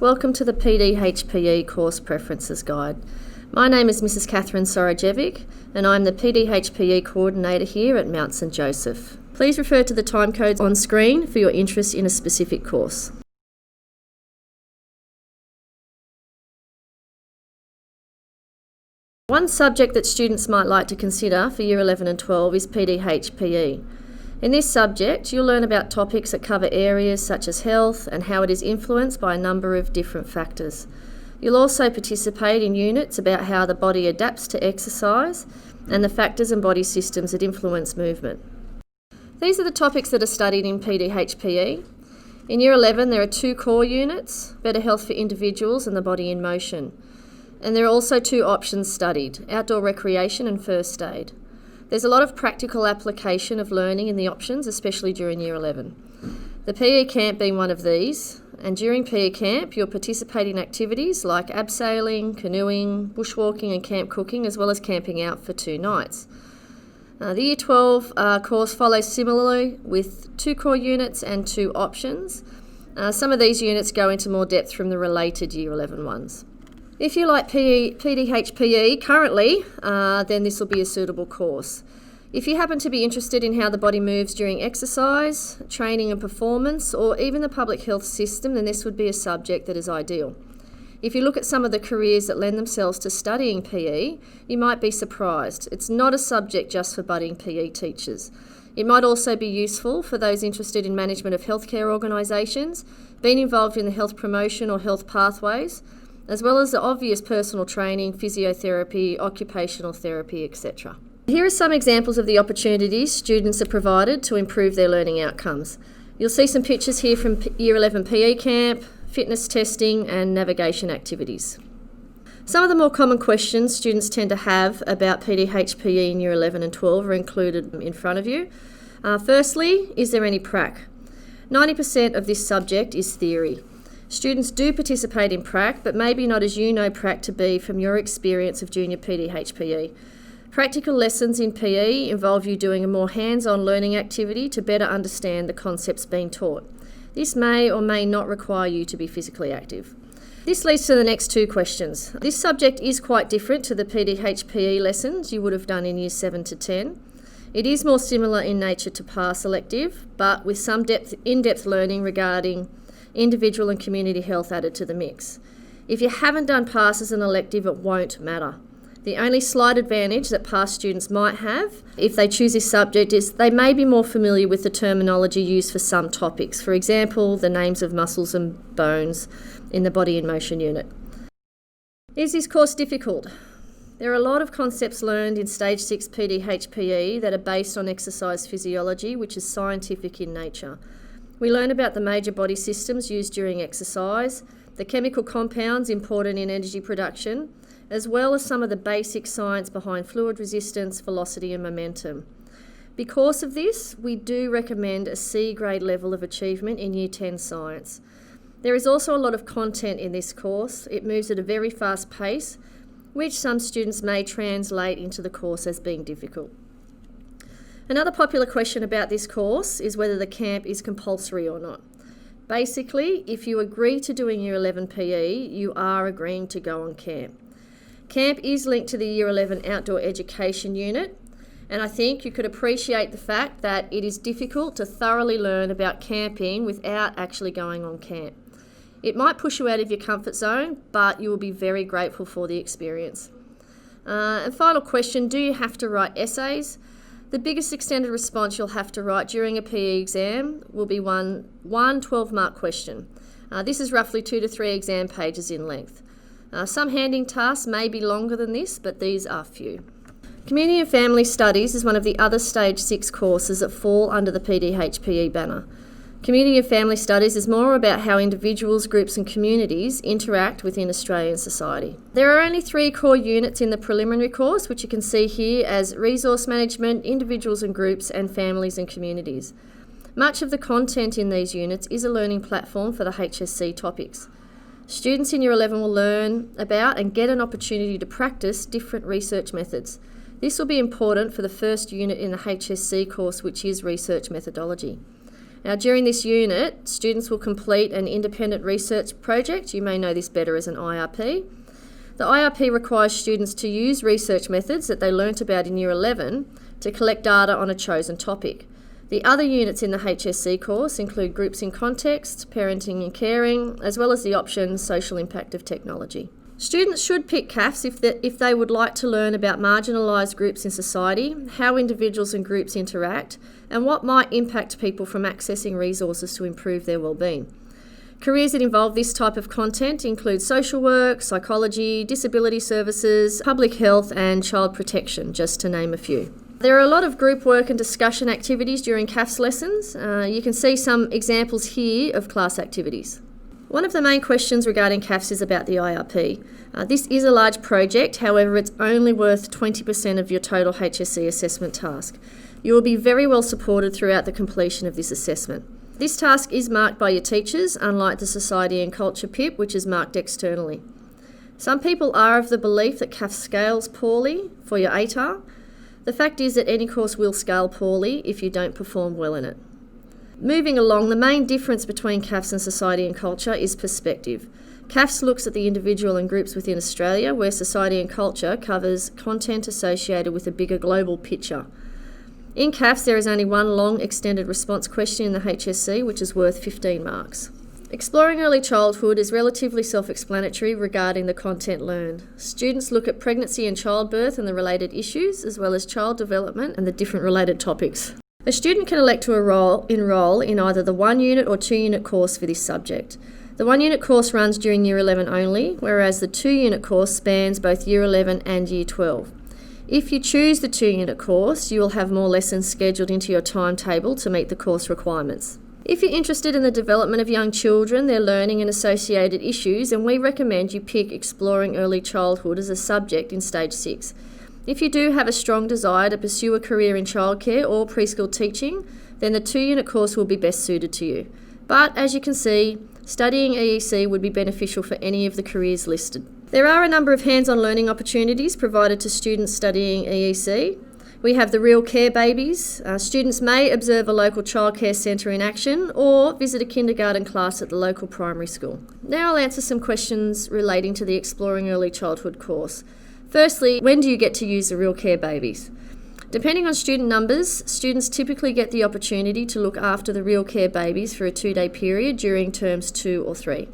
Welcome to the PDHPE Course Preferences Guide. My name is Mrs. Catherine Sorojevic and I'm the PDHPE Coordinator here at Mount St Joseph. Please refer to the timecodes on screen for your interest in a specific course. One subject that students might like to consider for Year 11 and 12 is PDHPE. In this subject, you'll learn about topics that cover areas such as health and how it is influenced by a number of different factors. You'll also participate in units about how the body adapts to exercise and the factors and body systems that influence movement. These are the topics that are studied in PDHPE. In Year 11, there are 2 core units, Better Health for Individuals and the Body in Motion. And there are also 2 options studied, Outdoor Recreation and First Aid. There's a lot of practical application of learning in the options, especially during Year 11. The PE camp being one of these, and during PE camp you'll participate in activities like abseiling, canoeing, bushwalking and camp cooking, as well as camping out for 2 nights. The Year 12 course follows similarly with 2 core units and 2 options. Some of these units go into more depth from the related Year 11 ones. If you like PDHPE currently, then this will be a suitable course. If you happen to be interested in how the body moves during exercise, training and performance, or even the public health system, then this would be a subject that is ideal. If you look at some of the careers that lend themselves to studying PE, you might be surprised. It's not a subject just for budding PE teachers. It might also be useful for those interested in management of healthcare organisations, being involved in the health promotion or health pathways, as well as the obvious personal training, physiotherapy, occupational therapy, etc. Here are some examples of the opportunities students are provided to improve their learning outcomes. You'll see some pictures here from Year 11 PE camp, fitness testing and navigation activities. Some of the more common questions students tend to have about PDHPE in Year 11 and 12 are included in front of you. Firstly, is there any prac? 90% of this subject is theory. Students do participate in prac, but maybe not as you know prac to be from your experience of junior PDHPE. Practical lessons in PE involve you doing a more hands-on learning activity to better understand the concepts being taught. This may or may not require you to be physically active. This leads to the next 2 questions. This subject is quite different to the PDHPE lessons you would have done in Years 7 to 10. It is more similar in nature to PASS elective, but with some in-depth learning regarding individual and community health added to the mix. If you haven't done PASS as an elective, it won't matter. The only slight advantage that PASS students might have if they choose this subject is they may be more familiar with the terminology used for some topics, for example, the names of muscles and bones in the Body in Motion unit. Is this course difficult? There are a lot of concepts learned in Stage 6 PDHPE that are based on exercise physiology, which is scientific in nature. We learn about the major body systems used during exercise, the chemical compounds important in energy production, as well as some of the basic science behind fluid resistance, velocity and momentum. Because of this, we do recommend a C grade level of achievement in Year 10 science. There is also a lot of content in this course. It moves at a very fast pace, which some students may translate into the course as being difficult. Another popular question about this course is whether the camp is compulsory or not. Basically, if you agree to doing Year 11 PE, you are agreeing to go on camp. Camp is linked to the Year 11 Outdoor Education unit, and I think you could appreciate the fact that it is difficult to thoroughly learn about camping without actually going on camp. It might push you out of your comfort zone, but you will be very grateful for the experience. And final question, do you have to write essays? The biggest extended response you'll have to write during a PE exam will be one 12-mark question. This is roughly 2 to 3 exam pages in length. Some handing tasks may be longer than this, but these are few. Community and Family Studies is one of the other Stage 6 courses that fall under the PDHPE banner. Community and Family Studies is more about how individuals, groups and communities interact within Australian society. There are only 3 core units in the preliminary course, which you can see here as Resource Management, Individuals and Groups and Families and Communities. Much of the content in these units is a learning platform for the HSC topics. Students in Year 11 will learn about and get an opportunity to practice different research methods. This will be important for the first unit in the HSC course, which is Research Methodology. Now, during this unit, students will complete an independent research project. You may know this better as an IRP. The IRP requires students to use research methods that they learnt about in Year 11 to collect data on a chosen topic. The other units in the HSC course include groups in context, parenting and caring, as well as the option social impact of technology. Students should pick CAFS if they would like to learn about marginalised groups in society, how individuals and groups interact, and what might impact people from accessing resources to improve their well-being. Careers that involve this type of content include social work, psychology, disability services, public health and child protection, just to name a few. There are a lot of group work and discussion activities during CAFS lessons. You can see some examples here of class activities. One of the main questions regarding CAFS is about the IRP. This is a large project, however it's only worth 20% of your total HSC assessment task. You will be very well supported throughout the completion of this assessment. This task is marked by your teachers, unlike the Society and Culture PIP, which is marked externally. Some people are of the belief that CAFS scales poorly for your ATAR. The fact is that any course will scale poorly if you don't perform well in it. Moving along, the main difference between CAFS and Society and Culture is perspective. CAFS looks at the individual and groups within Australia, where Society and Culture covers content associated with a bigger global picture. In CAFS, there is only one long extended response question in the HSC, which is worth 15 marks. Exploring early childhood is relatively self-explanatory regarding the content learned. Students look at pregnancy and childbirth and the related issues, as well as child development and the different related topics. A student can elect to enrol in either the 1 unit or 2 unit course for this subject. The 1 unit course runs during Year 11 only, whereas the 2 unit course spans both Year 11 and Year 12. If you choose the 2 unit course, you will have more lessons scheduled into your timetable to meet the course requirements. If you're interested in the development of young children, their learning and associated issues, then we recommend you pick Exploring Early Childhood as a subject in Stage 6. If you do have a strong desire to pursue a career in childcare or preschool teaching, then the 2 unit course will be best suited to you. But as you can see, studying EEC would be beneficial for any of the careers listed. There are a number of hands-on learning opportunities provided to students studying EEC. We have the Real Care Babies. Students may observe a local childcare centre in action or visit a kindergarten class at the local primary school. Now I'll answer some questions relating to the Exploring Early Childhood course. Firstly, when do you get to use the Real Care Babies? Depending on student numbers, students typically get the opportunity to look after the Real Care Babies for a 2-day period during terms 2 or 3.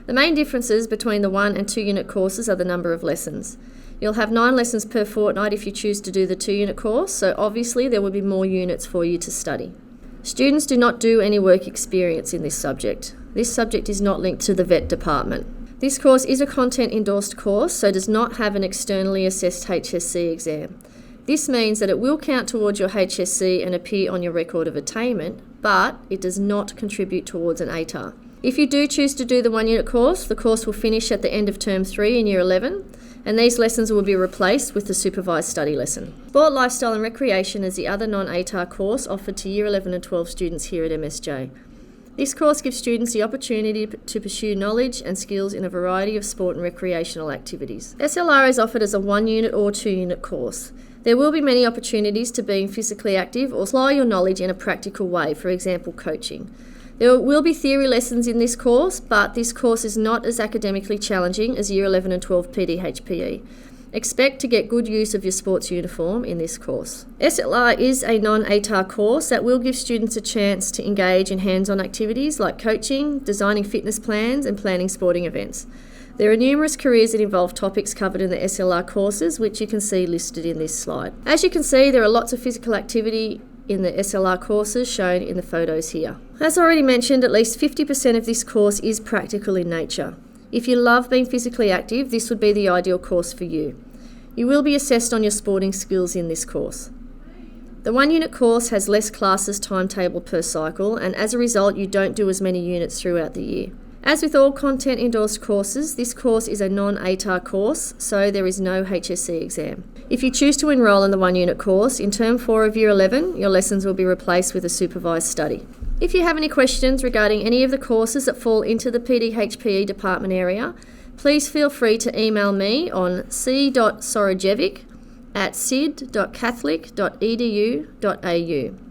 The main differences between the 1 and 2 unit courses are the number of lessons. You'll have 9 lessons per fortnight if you choose to do the 2 unit course, so obviously there will be more units for you to study. Students do not do any work experience in this subject. This subject is not linked to the VET department. This course is a content endorsed course, so does not have an externally assessed HSC exam. This means that it will count towards your HSC and appear on your record of attainment, but it does not contribute towards an ATAR. If you do choose to do the 1 unit course, the course will finish at the end of term 3 in Year 11, and these lessons will be replaced with the supervised study lesson. Sport, Lifestyle and Recreation is the other non-ATAR course offered to Year 11 and 12 students here at MSJ. This course gives students the opportunity to pursue knowledge and skills in a variety of sport and recreational activities. SLR is offered as a 1 unit or 2 unit course. There will be many opportunities to being physically active or apply your knowledge in a practical way, for example coaching. There will be theory lessons in this course, but this course is not as academically challenging as Year 11 and 12 PDHPE. Expect to get good use of your sports uniform in this course. SLR is a non-ATAR course that will give students a chance to engage in hands-on activities like coaching, designing fitness plans and planning sporting events. There are numerous careers that involve topics covered in the SLR courses, which you can see listed in this slide. As you can see, there are lots of physical activity in the SLR courses shown in the photos here. As already mentioned, at least 50% of this course is practical in nature. If you love being physically active, this would be the ideal course for you. You will be assessed on your sporting skills in this course. The 1 unit course has less classes timetabled per cycle, and as a result you don't do as many units throughout the year. As with all content endorsed courses, this course is a non-ATAR course, so there is no HSC exam. If you choose to enrol in the 1 unit course, in term 4 of Year 11, your lessons will be replaced with a supervised study. If you have any questions regarding any of the courses that fall into the PDHPE department area, please feel free to email me on c.sorojevic@sid.catholic.edu.au.